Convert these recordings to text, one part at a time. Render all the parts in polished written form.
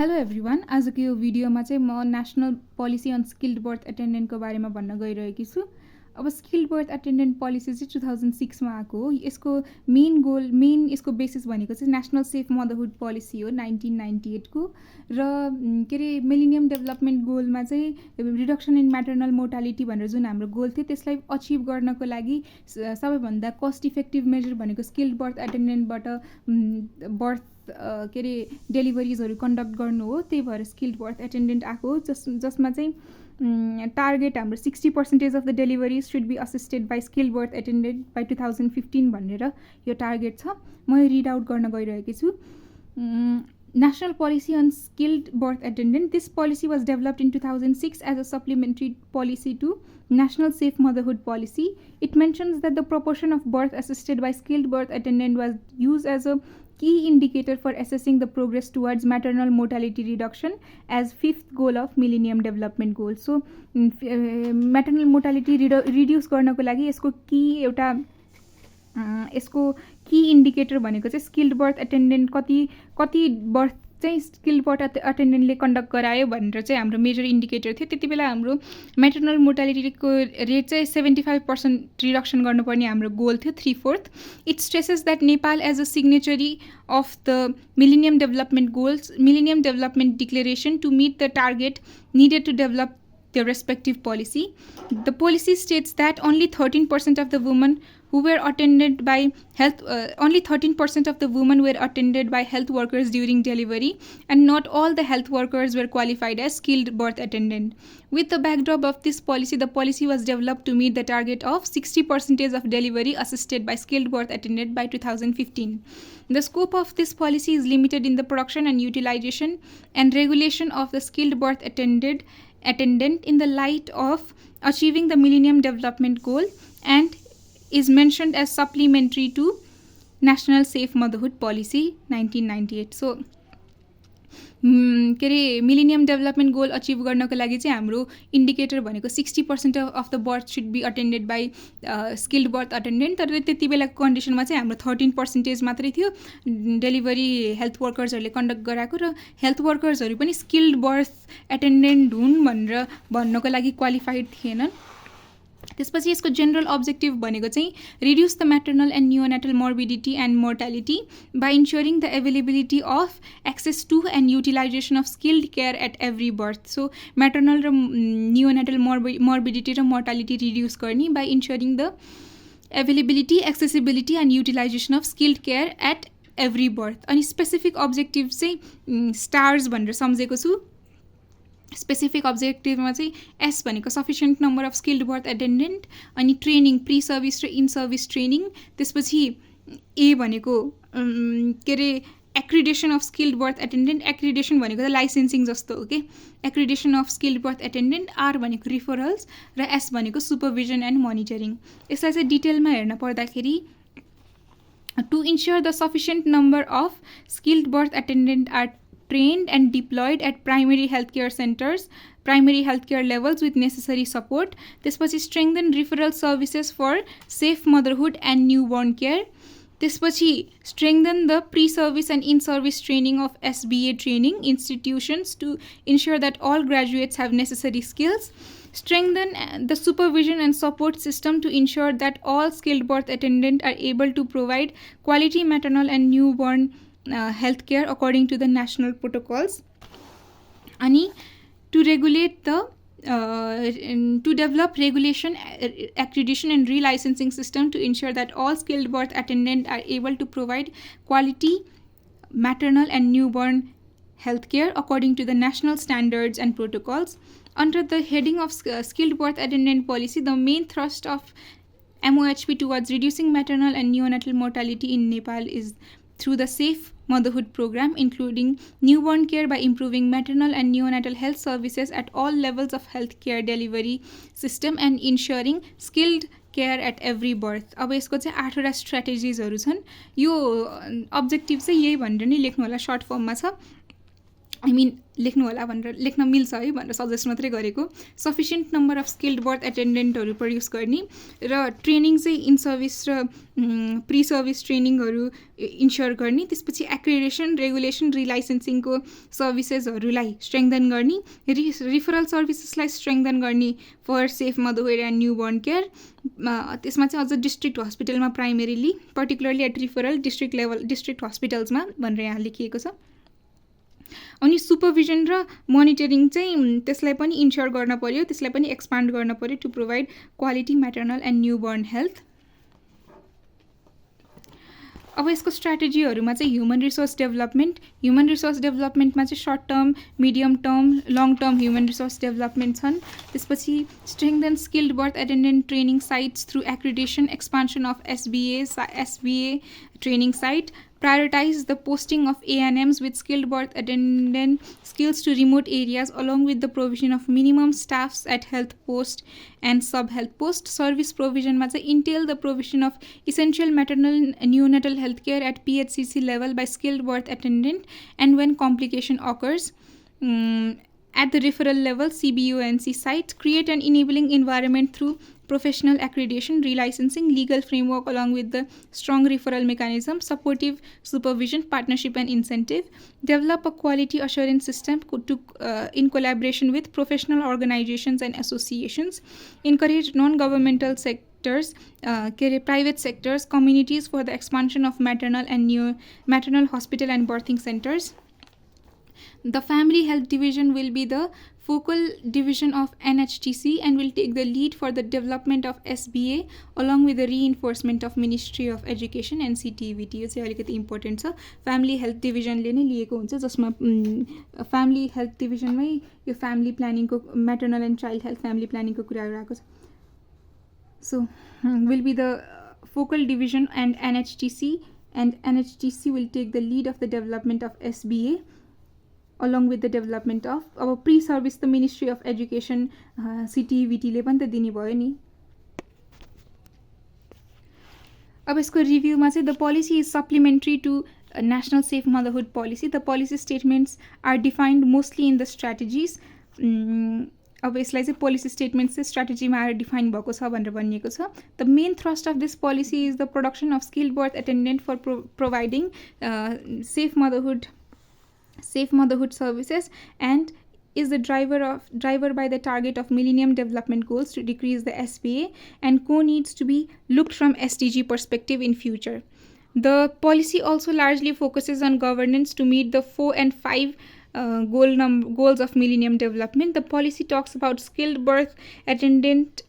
Hello everyone, आजको यो भिडियोमा चाहिँ म national policy on skilled birth एटेन्डेन्टको बारेमा भन्न गइरहेकी छु। अब स्किल्ड बर्थ एटेन्डेन्ट पोलिसी चाहिँ 2006 मा आएको हो। यसको मेन यसको बेसिस भनेको चाहिँ नेसनल सेफ मदरहुड पोलिसी हो 1998 को र के अरे मिलेनियम डेभलपमेन्ट गोलमा चाहिँ रिडक्सन इन म्याटर्नल मोर्टालिटी भनेर जुन हाम्रो गोल थियो त्यसलाई अचिभ गर्नको लागि सबैभन्दा कस्ट इफेक्टिभ मेजर भनेको स्किल्ड बर्थ एटेन्डेन्टबाट बर्थ के अरे डेलिभरिजहरू कन्डक्ट गर्नु हो। त्यही भएर स्किल्ड बर्थ एटेन्डेन्ट आएको हो, जसमा चाहिँ टार्गेट हाम्रो 60% of the deliveries should be assisted by skilled birth attendant by 2015 भनेर यो टार्गेट छ। म यो रिड आउट गर्न गइरहेकी छु। National Policy on Skilled Birth Attendant. This policy was developed in 2006 as a supplementary policy to National Safe Motherhood Policy. It mentions that the proportion of birth assisted by skilled birth attendant was used as a key indicator for assessing the progress towards maternal mortality reduction as fifth goal of Millennium Development Goal. So, maternal mortality reduce गर्नको लागि यसको की indicator भनेको चाहिँ skilled birth attendant कति birth चाहिँ skilled birth एटेन्डेन्टले conduct गरायो भनेर चाहिँ हाम्रो मेजर इन्डिकेटर थियो। त्यति बेला हाम्रो म्याटर्नल मोर्टालिटीको रेट चाहिँ 75% रिडक्सन गर्नुपर्ने हाम्रो गोल थियो, 3/4। It stresses that Nepal as a signatory of the millennium development goals, millennium development declaration to meet the target needed to develop their respective policy. The policy states that only 13% of the women who were attended by only 13% of the women were attended by health workers during delivery, and not all the health workers were qualified as skilled birth attendant. With the backdrop of this policy, the policy was developed to meet the target of 60% of delivery assisted by skilled birth attendant by 2015. The scope of this policy is limited in the production and utilization and regulation of the skilled birth attendant in the light of achieving the Millennium Development Goal, and is mentioned as supplementary to National Safe Motherhood Policy 1998. So के अरे millennium development goal achieve गर्नको लागि चाहिँ हाम्रो indicator भनेको 60% of the birth should be attended by skilled birth attendant. तर त्यति बेलाको कन्डिसनमा चाहिँ हाम्रो 13% मात्रै थियो डेलिभरी हेल्थ वर्कर्सहरूले कन्डक्ट गराएको, र हेल्थ वर्कर्सहरू पनि स्किल्ड बर्थ एटेन्डेन्ट हुन् भनेर भन्नको लागि क्वालिफाइड थिएनन्। त्यसपछि यसको जेनरल अब्जेक्टिभ भनेको चाहिँ reduce the maternal and neonatal morbidity and mortality by ensuring the availability of access to and utilization of skilled care at every birth. So maternal र नियोनेटल मोर्बिडिटी र मोर्टालिटी रिड्युस गर्ने by ensuring the availability, accessibility and utilization of skilled care at every birth. अनि specific objective चाहिँ stars भनेर सम्झेको छु। Specific अब्जेक्टिभमा चाहिँ एस भनेको sufficient number of skilled birth attendant, अनि ट्रेनिङ प्री सर्भिस र इन सर्भिस ट्रेनिङ। त्यसपछि ए भनेको के अरे accreditation of skilled birth attendant. Accreditation भनेको त लाइसेन्सिङ जस्तो हो कि, accreditation of skilled birth attendant. R भनेको रिफरल्स र एस भनेको सुपरभिजन एन्ड मोनिटरिङ। यसलाई चाहिँ डिटेलमा हेर्न पर्दाखेरि to ensure the sufficient number of skilled birth attendant are trained and deployed at primary healthcare centers, primary healthcare levels with necessary support. त्यसपछि strengthen referral services for safe motherhood and newborn care. त्यसपछि strengthen the pre-service and in-service training of SBA training institutions to ensure that all graduates have necessary skills. Strengthen the supervision and support system to ensure that all skilled birth attendants are able to provide quality maternal and newborn healthcare according to the national protocols. Ani to regulate the to develop regulation, accreditation and relicensing system to ensure that all skilled birth attendants are able to provide quality maternal and newborn healthcare according to the national standards and protocols. Under the heading of skilled birth attendant policy, the main thrust of MOHP towards reducing maternal and neonatal mortality in Nepal is through the Safe Motherhood Program, including newborn care by improving maternal and neonatal health services at all levels of healthcare delivery system and ensuring skilled care at every birth. अब यसको चाहिँ 8वटा स्ट्र्याटेजिजहरू छन्। यो objective चाहिँ यही भनेर नै लेख्नु होला, सर्ट फर्ममा छ। लेख्नु होला भनेर लेख्न मिल्छ है भनेर सजेस्ट मात्रै गरेको। Sufficient number of skilled birth एटेन्डेन्टहरू प्रड्युस गर्ने र ट्रेनिङ चाहिँ इन सर्भिस र प्री सर्भिस ट्रेनिङहरू इन्स्योर गर्ने, त्यसपछि एक्रेडिटेसन रेगुलेसन रिलाइसेन्सिङको सर्भिसेसहरूलाई स्ट्रेङ्थन गर्ने, रिफरल सर्भिसेसलाई स्ट्रेङ्थन गर्ने for safe motherhood and newborn care. त्यसमा चाहिँ अझ डिस्ट्रिक्ट हस्पिटलमा primarily particularly at referral district हस्पिटल्समा भनेर यहाँ लेखिएको छ। अनि सुपरभिजन र मोनिटरिङ चाहिँ त्यसलाई पनि इन्स्योर गर्न पर्यो, त्यसलाई पनि एक्सपान्ड गर्न पर्यो to provide quality maternal and newborn health. अब यसको स्ट्राटेजीहरूमा चाहिँ ह्युमन रिसोर्स डेभलपमेन्टमा चाहिँ short term, medium term, long term human resource development छन्। त्यसपछि strengthen skilled birth attendant training sites through accreditation, expansion of SBA training site, prioritize the posting of ANMs with skilled birth attendant skills to remote areas along with the provision of minimum staffs at health post and sub-health post. Service provision ma chai entail the provision of essential maternal and neonatal health care at PHCC level by skilled birth attendant, and when complication occurs at the referral level CBUNC site, create an enabling environment through professional accreditation, relicensing, legal framework along with the strong referral mechanism, supportive supervision, partnership and incentive. Develop a quality assurance system in collaboration with professional organizations and associations. Encourage non-governmental sectors, private sectors, communities for the expansion of maternal and maternal hospital and birthing centers. The Family Health Division will be the focal division of NHTC and will take the lead for the development of SBA along with the reinforcement of Ministry of Education and CTVT. यो चाहिँ अलिकति important छ। Family health डिभिजनले नै लिएको हुन्छ, जसमा family health डिभिजनमै यो फ्यामिली प्लानिङको maternal and child health family प्लानिङको कुराहरू आएको छ। So will be the focal division and NHTC will take the lead of the development of SBA along with the development of our pre-service the Ministry of Education CTVT ले पनि त दिने भयो नि। अब यसको रिभ्यूमा चाहिँ the policy is supplementary to national safe motherhood policy. The policy statements are defined mostly in the strategies. अब यसलाई चाहिँ पोलिसी स्टेटमेन्ट्स चाहिँ स्ट्राटेजीमा आएर डिफाइन भएको छ भनेर भनिएको छ। The main thrust of this policy is the production of skilled birth attendant for providing safe motherhood services, and is the driver by the target of Millennium Development Goals to decrease the SBA, and needs to be looked from SDG perspective in future. The policy also largely focuses on governance to meet the 4 and 5 goals of Millennium Development. The policy talks about skilled birth attendant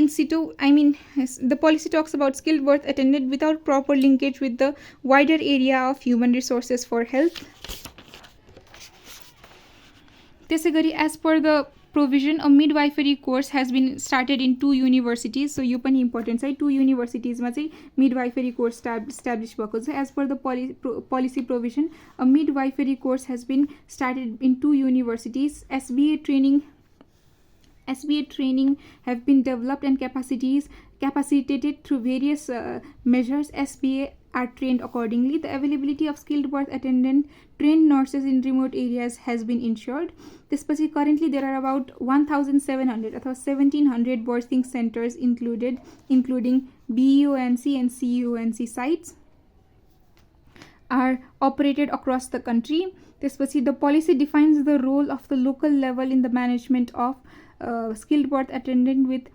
in situ. The policy talks about skilled birth attendant without proper linkage with the wider area of human resources for health. त्यसै गरी as per the provision, a midwifery course has been started in 2 universities. So यो पनि important छ है, 2 युनिभर्सिटिजमा चाहिँ midwifery course established भएको छ। as per the policy provision, a midwifery course has been started in 2 universities. SBA training have been developed and capacitated through various measures. SBA are trained accordingly. The availability of skilled birth attendant trained nurses in remote areas has been ensured. त्यसपछि currently there are about 1,700 अथवा 1,700 birthing centers including BUNC and CUNC sites are operated across the country. त्यसपछि the policy defines the role of the local level in the management of skilled birth attendant with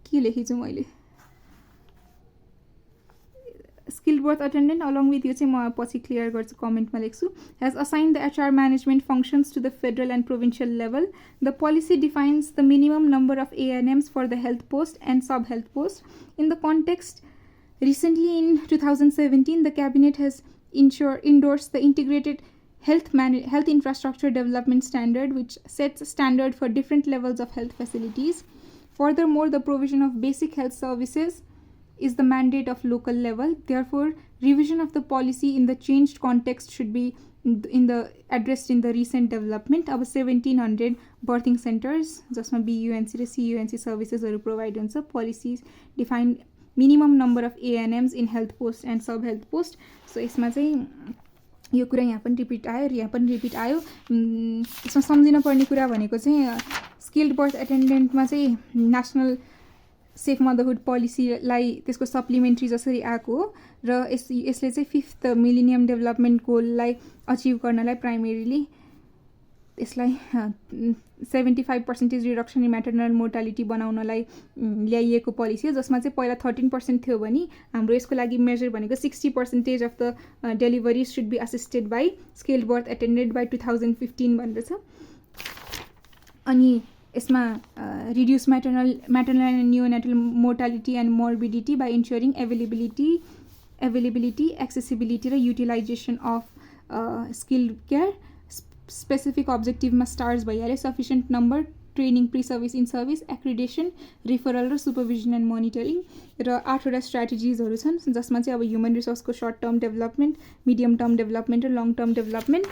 के लेखेको छु मैले, skilled birth attendant along with यो चाहिँ म पछि clear गर्छु, कमेन्टमा लेख्छु, has assigned the HR management functions to the federal and provincial level. The policy defines the minimum number of ANMs for the health post and sub-health post. In the context, recently in 2017, the cabinet has endorsed the integrated health infrastructure development standard, which sets a standard for different levels of health facilities. Furthermore, the provision of basic health services is the mandate of local level. Therefore, revision of the policy in the changed context should be addressed in the recent development. अब 1,700 birthing centers जसमा BUNC र CUNC सर्भिसेसहरू provide हुन्छ। Policy define minimum number of एएनएम्स in health post and sub health post. So यसमा चाहिँ यो कुरा यहाँ पनि रिपिट आयो र यहाँ पनि रिपिट आयो। यसमा सम्झिन पर्ने कुरा भनेको चाहिँ स्किल्ड बर्थ एटेन्डेन्टमा चाहिँ नेसनल सेफ मदरहुड पोलिसीलाई त्यसको सप्लिमेन्ट्री जसरी आएको हो र यसले चाहिँ 5th मिलेनियम डेभलपमेन्ट गोललाई अचिभ गर्नलाई प्राइमेरीली यसलाई 75% रिडक्सन इन म्याटर्नल मोर्टालिटी बनाउनलाई ल्याइएको पोलिसी हो, जसमा चाहिँ पहिला 13% थियो भने हाम्रो यसको लागि मेजर भनेको 60% of the delivery should be assisted by skilled birth attendant by 2015 भनेर छ। अनि यसमा reduce maternal and neonatal mortality and morbidity by ensuring availability accessibility र utilization of skilled care. Specific अब्जेक्टिभमा स्टार्स भइहाल्यो, sufficient number, training, pre service, in service, accreditation, referral र supervision and monitoring र 8वटा स्ट्राटेजिजहरू छन्, जसमा चाहिँ अब ह्युमन रिसोर्सको short term development, medium term development र लङ टर्म डेभलपमेन्ट,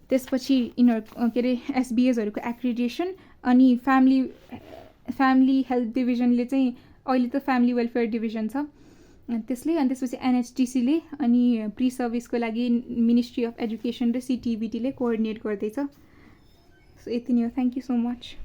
त्यसपछि यिनीहरू के अरे एसबिएसहरूको एक्रिडेसन, अनि फ्यामिली हेल्थ डिभिजनले चाहिँ अहिले त फ्यामिली वेलफेयर डिभिजन छ त्यसले, अनि त्यसपछि एनएचटिसीले अनि प्री सर्भिसको लागि मिनिस्ट्री अफ एजुकेसन र सिटिबिटीले कोअर्डिनेट गर्दैछ। सो यति नै हो। Thank you so much.